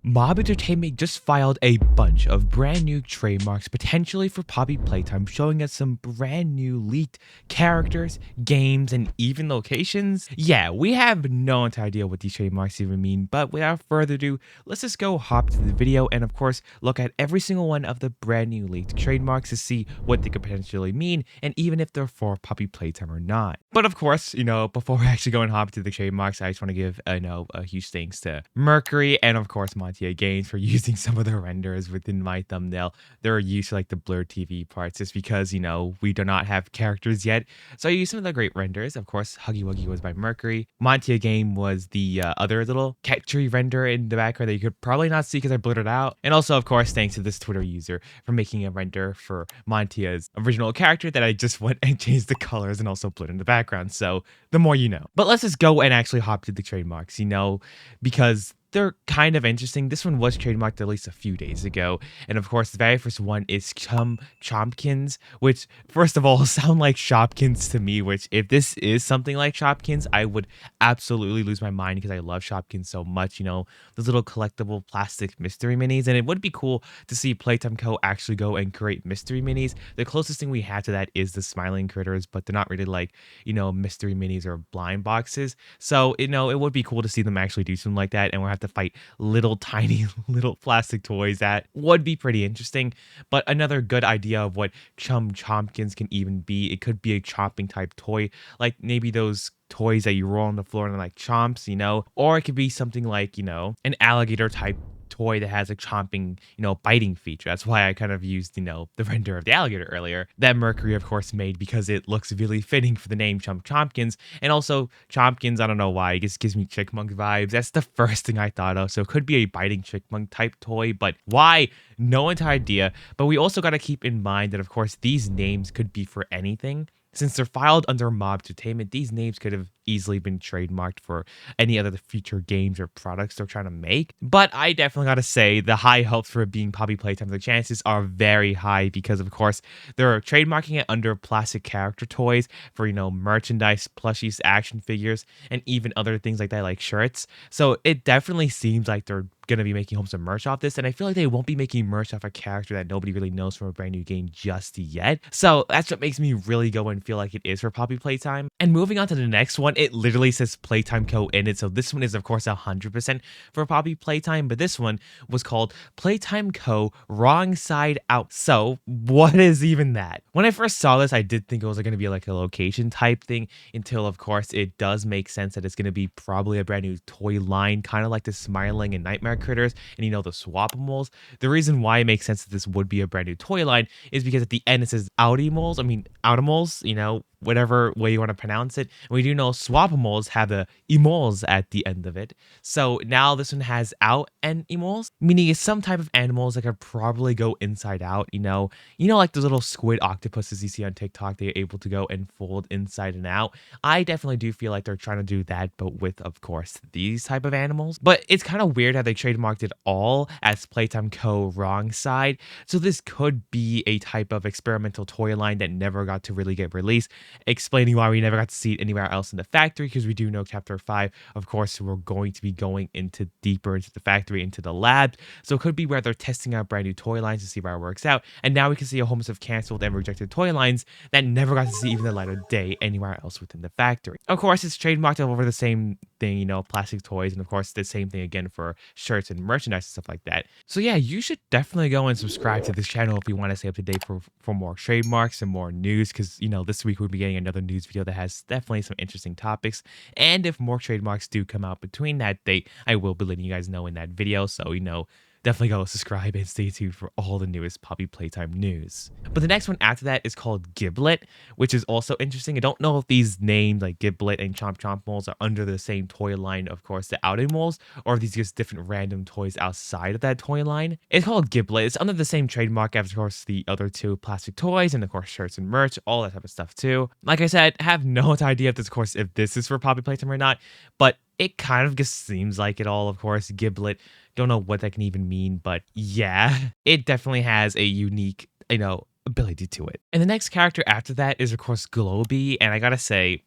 Mob Entertainment just filed a bunch of brand new trademarks potentially for Poppy Playtime, showing us some brand new leaked characters, games, and even locations. Yeah, we have no entire idea what these trademarks even mean, but without further ado, let's just go hop to the video and of course look at every single one of the brand new leaked trademarks to see what they could potentially mean and even if they're for Poppy Playtime or not. But of course, before we actually go and hop to the trademarks, I just want to give a huge thanks to Mercury and of course Monty Games for using some of the renders within my thumbnail. They're used to like the blurred TV parts just because, we do not have characters yet. So I used some of the great renders. Of course, Huggy Wuggy was by Mercury. Monty Game was the other little cat tree render in the background that you could probably not see because I blurred it out. And also, of course, thanks to this Twitter user for making a render for Montia's original character that I just went and changed the colors and also blurred in the background. So the more you know. But let's just go and actually hop to the trademarks, because they're kind of interesting. This one was trademarked at least a few days ago. And of course, the very first one is Chompkins, which first of all sound like Shopkins to me, which if this is something like Shopkins, I would absolutely lose my mind because I love Shopkins so much, those little collectible plastic mystery minis. And it would be cool to see Playtime Co. actually go and create mystery minis. The closest thing we had to that is the smiling critters, but they're not really like, mystery minis or blind boxes. So, it would be cool to see them actually do something like that. And we'll have to fight little tiny little plastic toys. That would be pretty interesting. But another good idea of what Chompkins can even be, it could be a chomping type toy, like maybe those toys that you roll on the floor and like chomps, or it could be something like, an alligator type toy that has a chomping, biting feature. That's why I kind of used, the render of the alligator earlier that Mercury, of course, made because it looks really fitting for the name Chompkins. And also, Chompkins, I don't know why, it just gives me Chickmunk vibes. That's the first thing I thought of. So it could be a biting Chickmunk type toy, but why? No entire idea. But we also got to keep in mind that, of course, these names could be for anything. Since they're filed under Mob Entertainment, these names could have easily been trademarked for any other future games or products they're trying to make. But I definitely gotta say the high hopes for it being Poppy Playtime, the chances are very high because of course they're trademarking it under plastic character toys for merchandise, plushies, action figures, and even other things like that, like shirts. So it definitely seems like they're gonna be making home some merch off this, and I feel like they won't be making merch off a character that nobody really knows from a brand new game just yet. So that's what makes me really go and feel like it is for Poppy Playtime. And moving on to the next one, it literally says Playtime Co. in it. So this one is of course 100% for Poppy Playtime, but this one was called Playtime Co. Wrong Side Out. So what is even that? When I first saw this, I did think it was gonna be like a location type thing until of course it does make sense that it's gonna be probably a brand new toy line, kind of like the Smiling and Nightmare Critters and the Swapimals. The reason why it makes sense that this would be a brand new toy line is because at the end it says Outimals, whatever way you want to pronounce it. And we do know Swapimals have the emoles at the end of it. So now this one has out and emoles, meaning it's some type of animals that could probably go inside out, like those little squid octopuses you see on TikTok, they're able to go and fold inside and out. I definitely do feel like they're trying to do that, but with, of course, these type of animals. But it's kind of weird how they trademarked it all as Playtime Co. Wrong Side. So this could be a type of experimental toy line that never got to really get released, explaining why we never got to see it anywhere else in the factory, because we do know chapter 5, of course, we're going to be going deeper into the factory, into the lab. So it could be where they're testing out brand new toy lines to see where it works out. And now we can see a whole bunch of canceled and rejected toy lines that never got to see even the light of day anywhere else within the factory. Of course, it's trademarked over the same thing, plastic toys, and of course the same thing again for shirts and merchandise and stuff like that. So yeah, you should definitely go and subscribe to this channel if you want to stay up to date for more trademarks and more news, because this week we'll be getting another news video that has definitely some interesting topics. And if more trademarks do come out between that date, I will be letting you guys know in that video. So definitely go subscribe and stay tuned for all the newest Poppy Playtime news. But the next one after that is called Giblet, which is also interesting. I don't know if these names like Giblet and Chompmoles are under the same toy line, of course, the Outimals, or if these just different random toys outside of that toy line. It's called Giblet. It's under the same trademark as, of course, the other two plastic toys and, of course, shirts and merch, all that type of stuff too. Like I said, I have no idea if this is for Poppy Playtime or not, but it kind of just seems like it all, of course. Giblet, don't know what that can even mean, but yeah, it definitely has a unique, ability to it. And the next character after that is, of course, Globee, and I gotta say,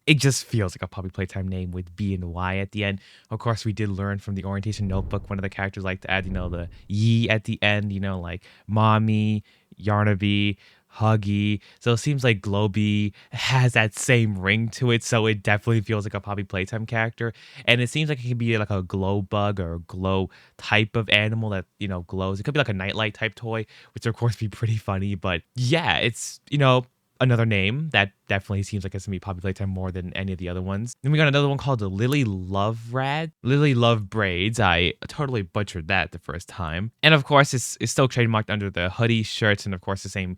it just feels like a Poppy Playtime name with B and Y at the end. Of course, we did learn from the orientation notebook, one of the characters like to add, the ye at the end, like mommy, Yarnaby, Huggy. So it seems like Globy has that same ring to it. So it definitely feels like a Poppy Playtime character. And it seems like it could be like a glow bug or a glow type of animal that, glows. It could be like a nightlight type toy, which of course be pretty funny. But yeah, it's, another name that definitely seems like it's gonna be Poppy Playtime more than any of the other ones. Then we got another one called the Lily Love Rad. Lily Love Braids. I totally butchered that the first time. And of course, it's still trademarked under the hoodie, shirts, and of course the same,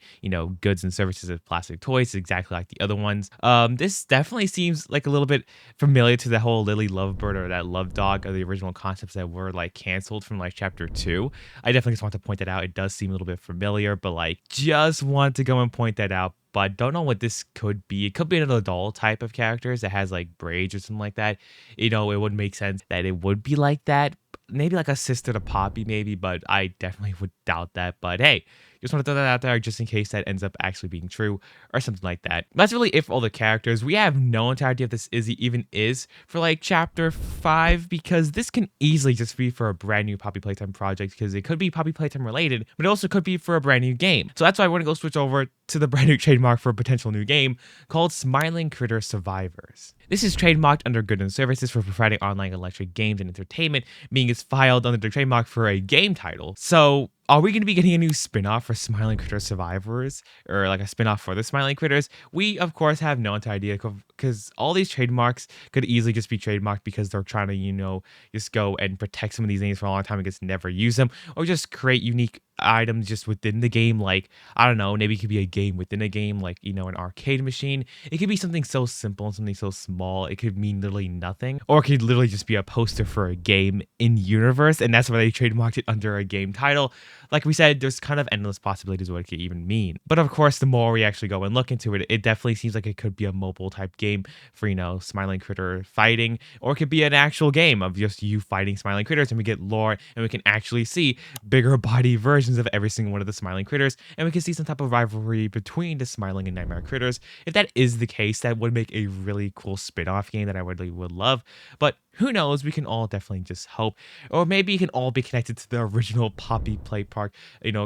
goods and services as plastic toys, exactly like the other ones. This definitely seems like a little bit familiar to the whole Lily Lovebird or that love dog of the original concepts that were like canceled from like chapter 2. I definitely just want to point that out. It does seem a little bit familiar, but like just want to go and point that out. But don't know what this could be. It could be an adult type of characters that has like braids or something like that. It would make sense that it would be like that. Maybe like a sister to Poppy, maybe, but I definitely would doubt that. But hey, just want to throw that out there just in case that ends up actually being true or something like that. That's really it for all the characters. We have no entire idea if this even is for like chapter 5 because this can easily just be for a brand new Poppy Playtime project because it could be Poppy Playtime related, but it also could be for a brand new game. So that's why we're going to go switch over to the brand new trademark for a potential new game called Smiling Critter Survivors. This is trademarked under Goods and Services for providing online electric games and entertainment, being it's filed under the trademark for a game title. So are we going to be getting a new spin-off for Smiling Critter Survivors? Or like a spin-off for the Smiling Critters? We, of course, have no idea because all these trademarks could easily just be trademarked because they're trying to, just go and protect some of these names for a long time and just never use them. Or just create unique items just within the game. Like, I don't know, maybe it could be a game within a game, like, an arcade machine. It could be something so simple and something so small. It could mean literally nothing. Or it could literally just be a poster for a game in universe. And that's why they trademarked it under a game title. Like we said, there's kind of endless possibilities of what it could even mean. But of course, the more we actually go and look into it, it definitely seems like it could be a mobile type game for, Smiling Critter fighting, or it could be an actual game of just you fighting Smiling Critters and we get lore and we can actually see bigger body versions of every single one of the Smiling Critters and we can see some type of rivalry between the Smiling and Nightmare Critters. If that is the case, that would make a really cool spin-off game that I really would love. But who knows? We can all definitely just hope. Or maybe it can all be connected to the original Poppy Play Park,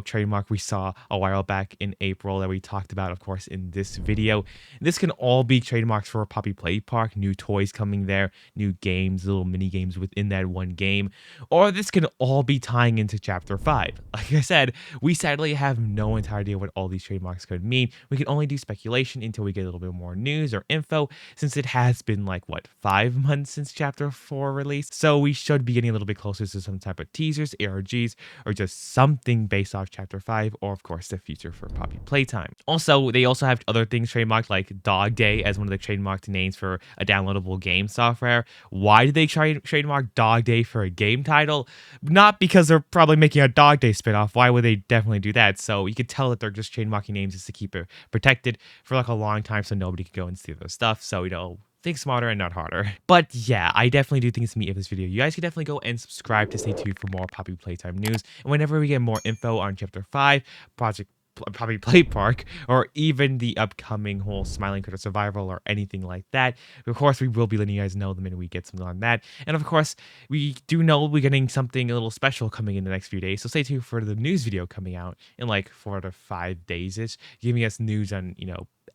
trademark we saw a while back in April that we talked about, of course, in this video. This can all be trademarks for Poppy Play Park, new toys coming there, new games, little mini games within that one game. Or this can all be tying into Chapter 5. Like I said, we sadly have no entire idea what all these trademarks could mean. We can only do speculation until we get a little bit more news or info, since it has been like, 5 months since Chapter 4 release. So we should be getting a little bit closer to some type of teasers, ARGs, or just something based off Chapter 5, or of course the future for Poppy Playtime. Also, they also have other things trademarked like Dog Day as one of the trademarked names for a downloadable game software. Why did they trademark Dog Day for a game title? Not because they're probably making a Dog Day spinoff. Why would they definitely do that? So you could tell that they're just trademarking names just to keep it protected for like a long time so nobody could go and steal their stuff. So, think smarter and not harder. But yeah, I definitely do think it's me of this video. You guys can definitely go and subscribe to stay tuned for more Poppy Playtime news. And whenever we get more info on Chapter 5, Project Poppy Play Park, or even the upcoming whole Smiling Critter Survival or anything like that, of course, we will be letting you guys know the minute we get something on that. And of course, we do know we're getting something a little special coming in the next few days. So stay tuned for the news video coming out in like 4 to 5 days-ish, giving us news on,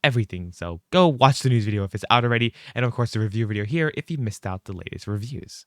everything. So go watch the news video if it's out already. And of course, the review video here if you missed out the latest reviews.